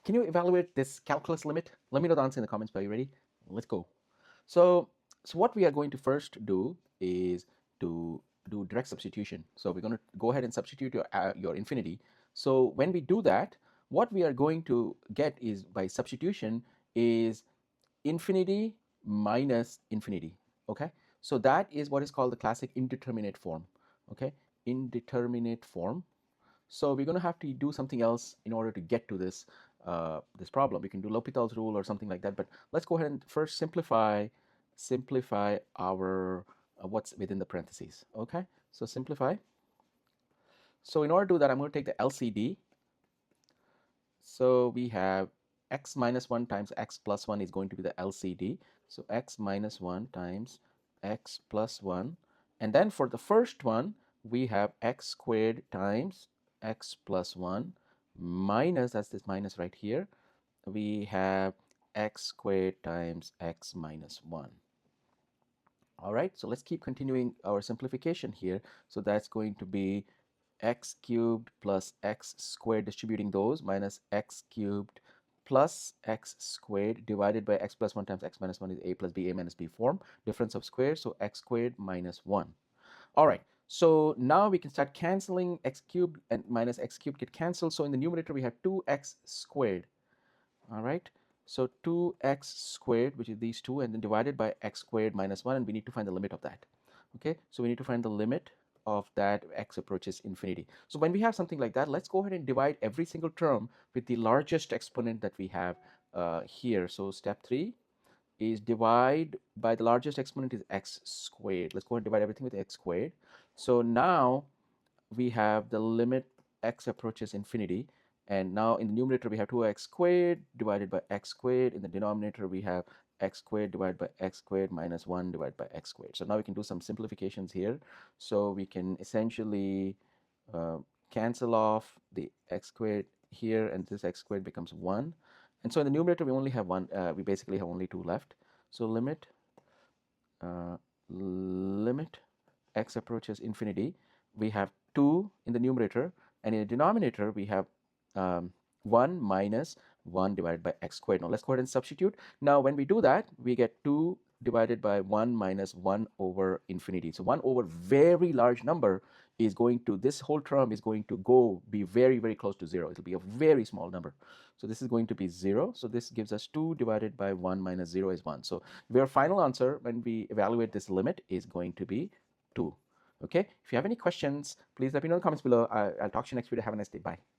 can you evaluate this calculus limit? Let me know the answer in the comments below. You ready? Let's go. So what we are going to first do is to do direct substitution. So we're going to go ahead and substitute your infinity. So when we do that, what we are going to get is, by substitution, is infinity minus infinity. Okay, so that is what is called the classic indeterminate form. Okay, indeterminate form. So we're going to have to do something else in order to get to this this problem. We can do L'Hopital's rule or something like that, but let's go ahead and first simplify our what's within the parentheses. Okay, so simplify. So in order to do that, I'm going to take the LCD. So we have x minus 1 times x plus 1 is going to be the LCD. So x minus 1 times x plus 1. And then for the first one, we have x squared times x plus 1 minus, that's this minus right here, we have x squared times x minus 1. All right, so let's keep continuing our simplification here. So that's going to be x cubed plus x squared, distributing those, minus x cubed plus x squared divided by x plus 1 times x minus 1 is a plus b, a minus b form, difference of squares, so x squared minus 1. All right, so now we can start canceling. X cubed and minus x cubed get canceled, so in the numerator we have 2x squared. All right, so 2x squared, which is these two, and then divided by x squared minus 1, and we need to find the limit of that. Okay, so we need to find the limit of that x approaches infinity. So when we have something like that, let's go ahead and divide every single term with the largest exponent that we have here. So step 3 is divide by the largest exponent is x squared. Let's go ahead and divide everything with x squared. So now we have the limit x approaches infinity, and now in the numerator we have 2x squared divided by x squared. In the denominator we have x squared divided by x squared minus 1 divided by x squared. So now we can do some simplifications here. So we can essentially cancel off the x squared here, and this x squared becomes 1. And so in the numerator we only have one, we basically have only 2 left. So limit x approaches infinity, we have 2 in the numerator, and in the denominator we have 1 minus 1 divided by x squared. Now let's go ahead and substitute. Now when we do that, we get 2 divided by 1 minus 1 over infinity. So 1 over very large number is going to, this whole term is going to be very, very close to 0. It'll be a very small number. So this is going to be 0. So this gives us 2 divided by 1 minus 0 is 1. So our final answer when we evaluate this limit is going to be 2. Okay, if you have any questions, please let me know in the comments below. I'll talk to you next video. Have a nice day. Bye.